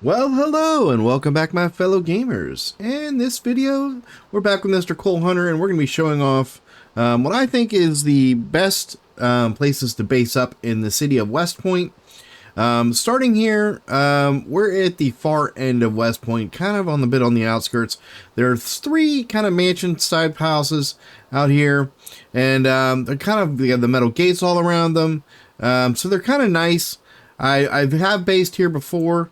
Well, hello and welcome back, my fellow gamers. In this video, we're back with Mr. Cole Hunter, and we're going to be showing off what I think is the best places to base up in the city of Westpoint. Starting here, we're at the far end of Westpoint, kind of on the outskirts. There's three kind of mansion-type houses out here, and they have the metal gates all around them, so they're kind of nice. I have based here before.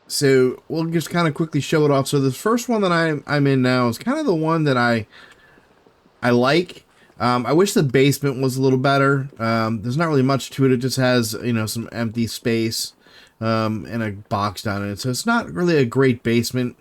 So we'll just kind of quickly show it off. So the first one that I'm in now is kind of the one that I like. I wish the basement was a little better. There's not really much to it. It just has, some empty space, and a box down in it. So it's not really a great basement.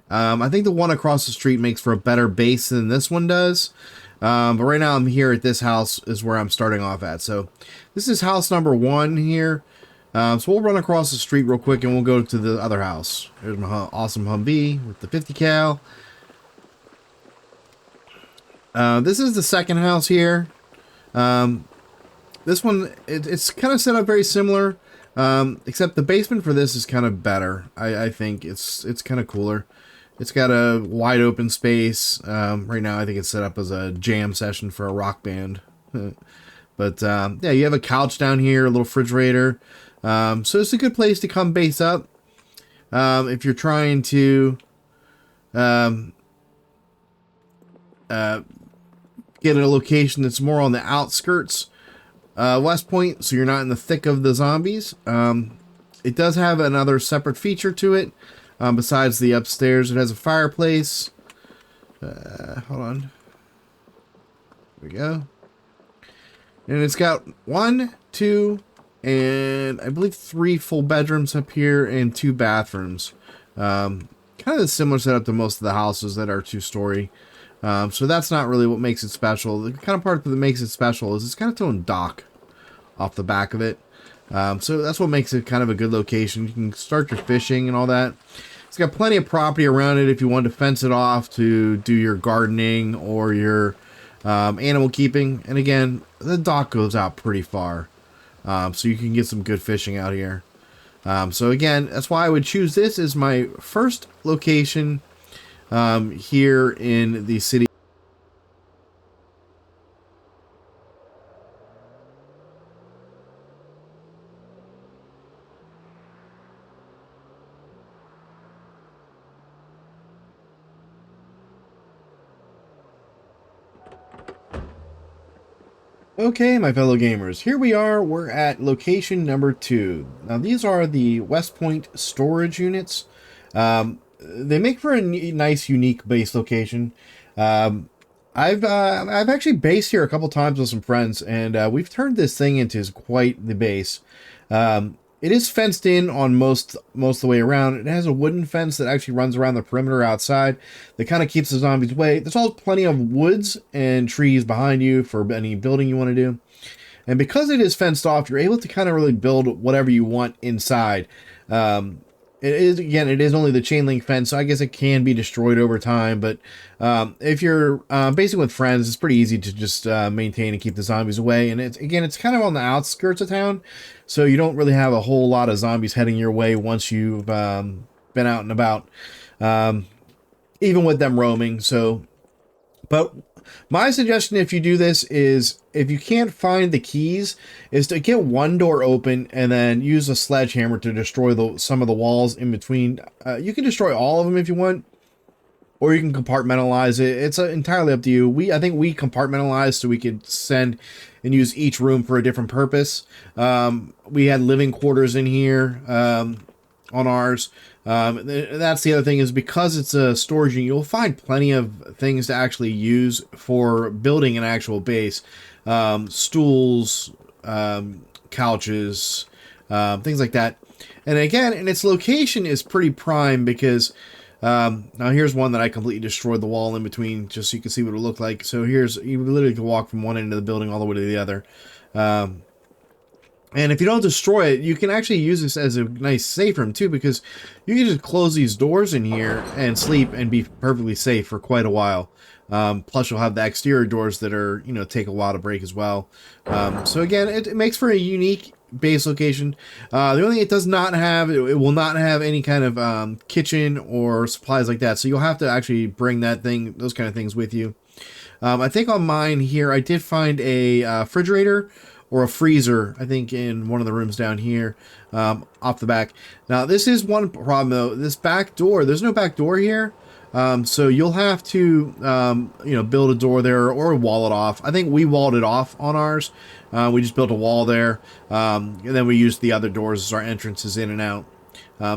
I think the one across the street makes for a better base than this one does. But right now I'm here at this house is where I'm starting off at. So this is house number 1 here. So we'll run across the street real quick and we'll go to the other house. There's my awesome Humvee with the 50 cal. This is the second house here. This one, it's kind of set up very similar, except the basement for this is kind of better. I think it's kind of cooler. It's got a wide open space. Right now I think it's set up as a jam session for a rock band. But yeah, you have a couch down here, a little refrigerator. So it's a good place to come base up if you're trying to get a location that's more on the outskirts, Westpoint, so you're not in the thick of the zombies. It does have another separate feature to it. Besides the upstairs, it has a fireplace. Hold on. There we go. And it's got 1, 2, and I believe 3 full bedrooms up here and 2 bathrooms. Kind of a similar setup to most of the houses that are 2-story. So that's not really what makes it special. The kind of part that makes it special is it's got its own dock off the back of it. So that's what makes it kind of a good location. You can start your fishing and all that. It's got plenty of property around it if you want to fence it off to do your gardening or your animal keeping. And again, the dock goes out pretty far. So you can get some good fishing out here. So again, that's why I would choose this as my first location here in the city. Okay, my fellow gamers, here we are. We're at location number 2. Now, these are the Westpoint storage units. They make for a nice, unique base location. I've actually based here a couple times with some friends, and we've turned this thing into quite the base. It is fenced in on most of the way around. It has a wooden fence that actually runs around the perimeter outside that kind of keeps the zombies away. There's also plenty of woods and trees behind you for any building you want to do. And because it is fenced off, you're able to kind of really build whatever you want inside. It is only the chain link fence, so I guess it can be destroyed over time. But if you're basing with friends, it's pretty easy to just maintain and keep the zombies away. And it's kind of on the outskirts of town, so you don't really have a whole lot of zombies heading your way once you've been out and about, even with them roaming. But my suggestion, if you do this, is if you can't find the keys, is to get one door open and then use a sledgehammer to destroy some of the walls in between. You can destroy all of them if you want, or you can compartmentalize it. It's entirely up to you. I think we compartmentalized so we could send and use each room for a different purpose. We had living quarters in here on ours. That's the other thing, is because it's a storage unit, you'll find plenty of things to actually use for building an actual base. Stools, couches, things like that. And again, and its location is pretty prime because now here's one that I completely destroyed the wall in between just so you can see what it looked like. So you literally can walk from one end of the building all the way to the other. And if you don't destroy it, you can actually use this as a nice safe room too, because you can just close these doors in here and sleep and be perfectly safe for quite a while. Plus you'll have the exterior doors that are, take a while to break as well. So again, it makes for a unique base location. The only thing it does not have, it will not have any kind of kitchen or supplies like that. So you'll have to actually bring those kind of things with you. I think on mine here, I did find a refrigerator or a freezer, I think in one of the rooms down here, off the back. Now, this is one problem though. This back door, there's no back door here. So you'll have to, build a door there or wall it off. I think we walled it off on ours. We just built a wall there. And then we used the other doors as our entrances in and out.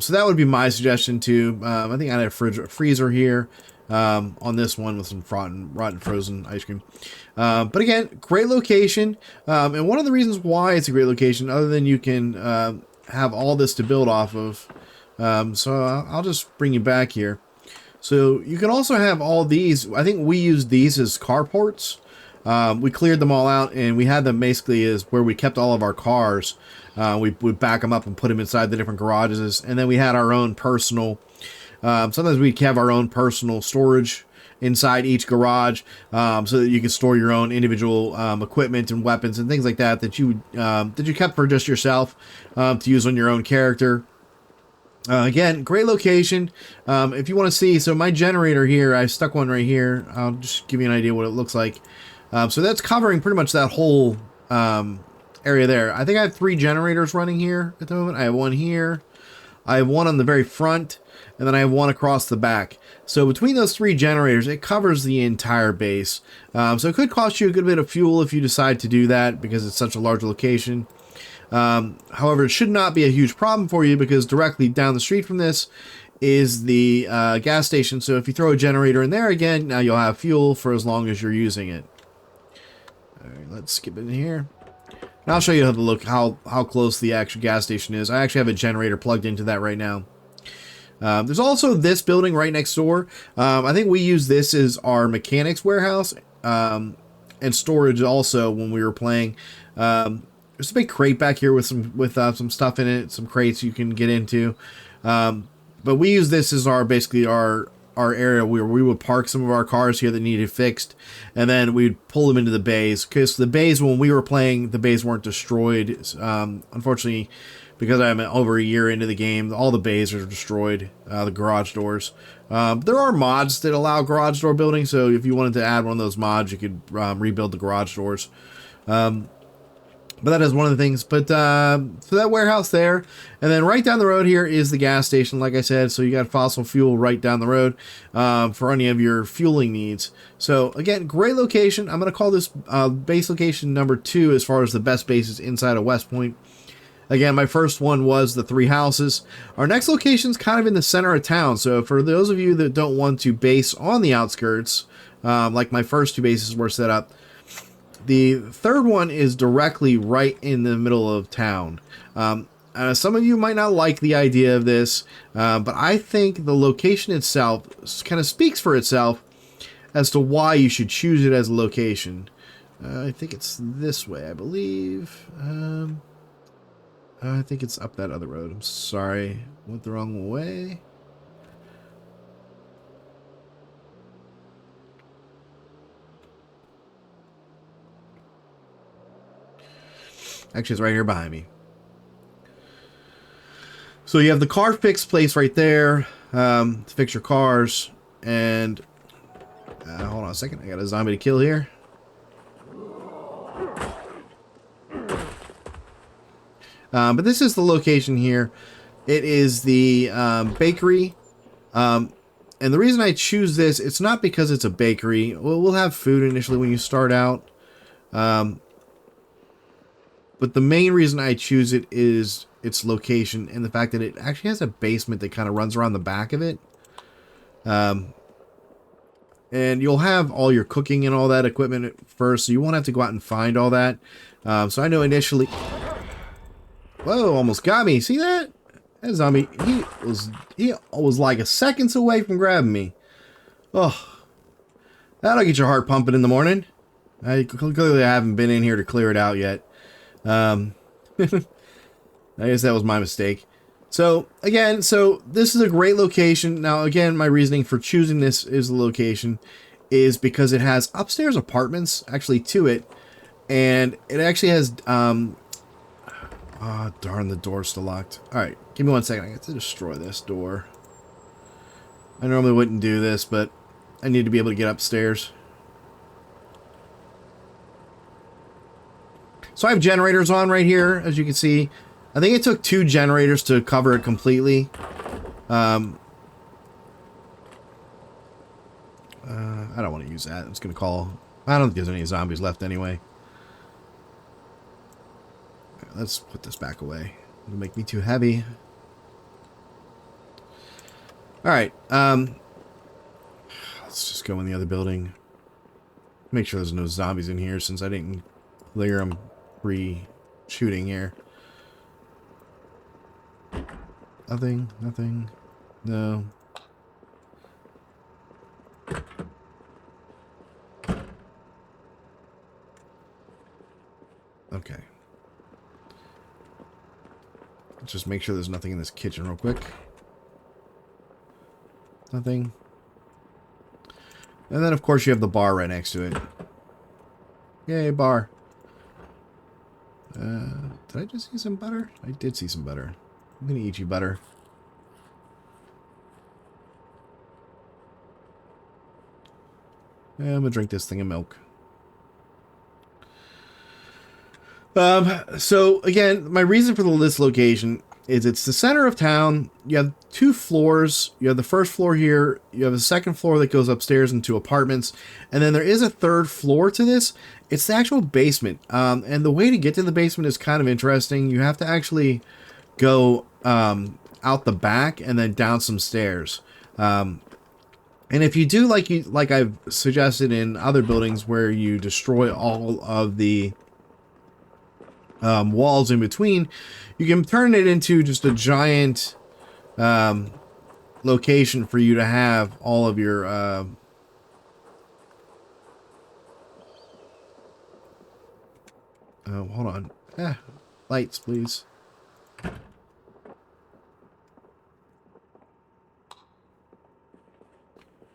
So that would be my suggestion too. I think I had a freezer here. On this one with some rotten frozen ice cream. But again, great location. And one of the reasons why it's a great location, other than you can have all this to build off of. So I'll just bring you back here. So you can also have all these. I think we used these as carports. We cleared them all out, and we had them basically as where we kept all of our cars. We would back them up and put them inside the different garages. And then we had our own personal... sometimes we have our own personal storage inside each garage, so that you can store your own individual equipment and weapons and things like that that you kept for just yourself to use on your own character. Again, great location. If you want to see, so my generator here, I stuck one right here. I'll just give you an idea what it looks like. So that's covering pretty much that whole area there. I think I have 3 generators running here at the moment. I have one here. I have one on the very front. And then I have one across the back. So between those 3 generators, it covers the entire base. So it could cost you a good bit of fuel if you decide to do that because it's such a large location. However, it should not be a huge problem for you because directly down the street from this is the gas station. So if you throw a generator in there again, now you'll have fuel for as long as you're using it. All right, let's skip it in here. And I'll show you how close the actual gas station is. I actually have a generator plugged into that right now. There's also this building right next door. I think we use this as our mechanics warehouse and storage also when we were playing. There's a big crate back here with some stuff in it, some crates you can get into. But we use this as basically our area where we would park some of our cars here that needed fixed, and then we'd pull them into the bays. Because the bays, when we were playing, the bays weren't destroyed. Unfortunately, because I'm over a year into the game, all the bays are destroyed, the garage doors. There are mods that allow garage door building, so if you wanted to add one of those mods, you could rebuild the garage doors. But that is one of the things. But so that warehouse there, and then right down the road here is the gas station, like I said. So you got fossil fuel right down the road for any of your fueling needs. So again, great location. I'm going to call this base location number 2 as far as the best bases inside of Westpoint. Again, my first one was the 3 houses. Our next location is kind of in the center of town. So for those of you that don't want to base on the outskirts, like my first 2 bases were set up, the third one is directly right in the middle of town. Some of you might not like the idea of this, but I think the location itself kind of speaks for itself as to why you should choose it as a location. I think it's this way, I believe. I think it's up that other road. I'm sorry. Went the wrong way. Actually, it's right here behind me. So you have the car fix place right there to fix your cars. And hold on a second. I got a zombie to kill here. But this is the location here. It is the bakery. And the reason I choose this, it's not because it's a bakery. We'll have food initially when you start out. But the main reason I choose it is its location and the fact that it actually has a basement that kind of runs around the back of it. And you'll have all your cooking and all that equipment at first, so you won't have to go out and find all that. So I know initially... Whoa, almost got me. See that? That zombie, he was like a seconds away from grabbing me. Oh, that'll get your heart pumping in the morning. Clearly I haven't been in here to clear it out yet. I guess that was my mistake. So again, this is a great location. Now again, my reasoning for choosing this is the location is because it has upstairs apartments actually to it, and it actually has Ah, darn, the door's still locked. Alright, give me 1 second. I got to destroy this door. I normally wouldn't do this, but I need to be able to get upstairs. So I have generators on right here, as you can see. I think it took 2 generators to cover it completely. I don't want to use that. It's going to call... I don't think there's any zombies left anyway. Right, let's put this back away. It'll make me too heavy. Alright, let's just go in the other building. Make sure there's no zombies in here since I didn't clear them pre-shooting here. Nothing, nothing, no. Okay. Let's just make sure there's nothing in this kitchen real quick. Nothing. And then, of course, you have the bar right next to it. Yay, bar. Did I just see some butter? I did see some butter. I'm gonna eat you, butter. Yeah, I'm gonna drink this thing of milk. So again, my reason for this location is it's the center of town. You have 2 floors. You have the first floor here. You have a second floor that goes upstairs into apartments. And then there is a 3rd floor to this. It's the actual basement. And the way to get to the basement is kind of interesting. You have to actually go out the back and then down some stairs. And if you do like I've suggested in other buildings where you destroy all of the walls in between, you can turn it into just a giant location for you to have all of your hold on. Lights, please.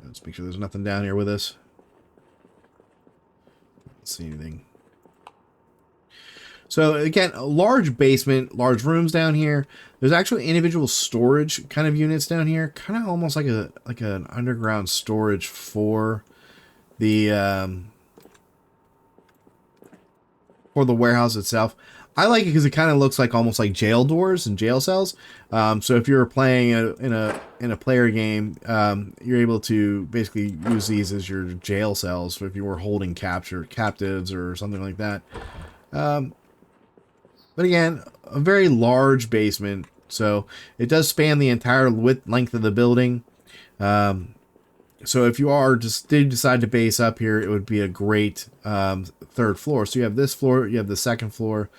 Let's make sure there's nothing down here with us. Let's see anything. So again, a large basement, large rooms down here. There's actually individual storage kind of units down here, kind of almost like an underground storage for the warehouse itself. I like it because it kind of looks like almost like jail doors and jail cells. So if you're playing in a player game, you're able to basically use these as your jail cells if you were holding captives or something like that. But again, a very large basement, so it does span the entire length of the building. So if you did decide to base up here, it would be a great 3rd floor. So you have this floor, you have the 2nd floor,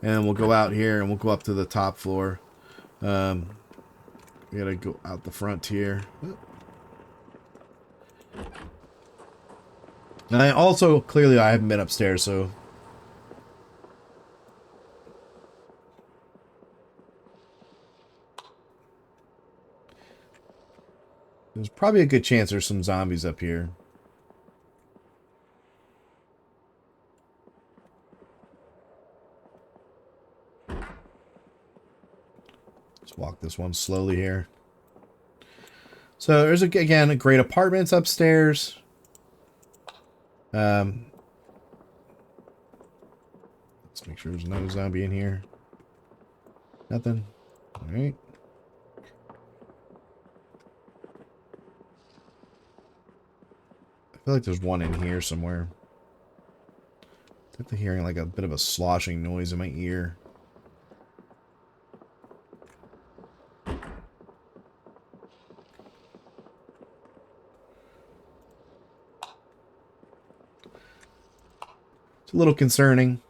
and we'll go out here and we'll go up to the top floor. We gotta go out the front here. And I also, clearly I haven't been upstairs, so... There's probably a good chance there's some zombies up here. Let's walk this one slowly here. So there's, again, a great apartments upstairs. Let's make sure there's no zombie in here. Nothing. All right. I feel like there's one in here somewhere. I'm definitely hearing like a bit of a sloshing noise in my ear. It's a little concerning.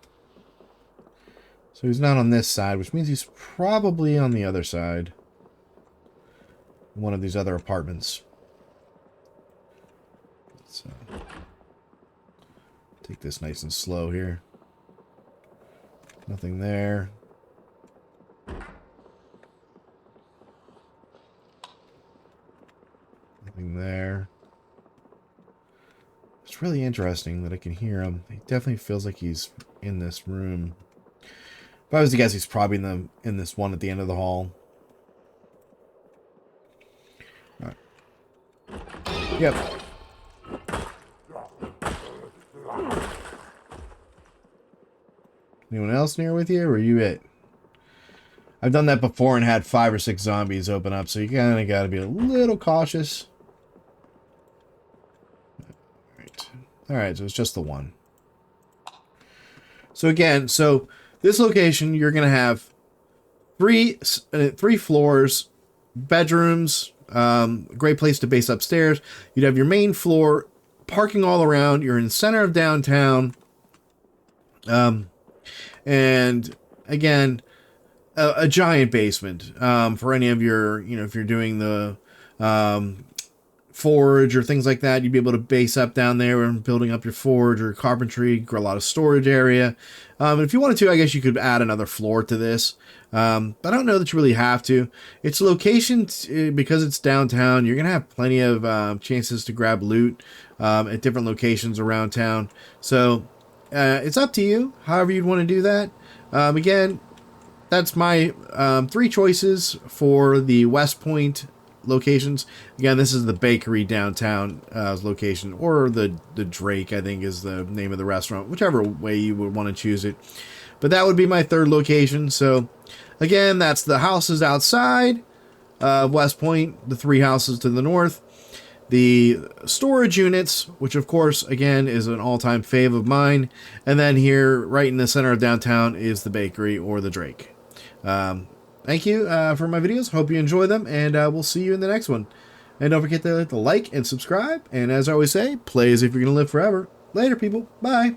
So he's not on this side, which means he's probably on the other side. One of these other apartments. So take this nice and slow here. Nothing there. Nothing there. It's really interesting that I can hear him. He definitely feels like he's in this room. If I was to guess, he's probably in this one at the end of the hall. All right. Yep. Anyone else near with you, or are you it? I've done that before and had 5 or 6 zombies open up, so you kind of got to be a little cautious. Alright, so it's just the one. So again, this location, you're going to have three floors, bedrooms, great place to base upstairs. You'd have your main floor, parking all around. You're in the center of downtown. And again, a giant basement for any of your, if you're doing the forge or things like that, you'd be able to base up down there and building up your forge or carpentry, a lot of storage area. And if you wanted to, I guess you could add another floor to this. But I don't know that you really have to. Its location, because it's downtown, you're going to have plenty of chances to grab loot at different locations around town. So it's up to you, however you'd want to do that. Again, that's my 3 choices for the Westpoint locations. Again, this is the bakery downtown location, or the Drake, I think is the name of the restaurant, whichever way you would want to choose it. But that would be my 3rd location. So again, that's the houses outside of Westpoint, the 3 houses to the north, the storage units, which of course again is an all-time fave of mine, and then here right in the center of downtown is the bakery or the Drake. Thank you for my videos. Hope you enjoy them, and we'll see you in the next one. And don't forget to like and subscribe. And as I always say, play as if you're going to live forever. Later, people. Bye.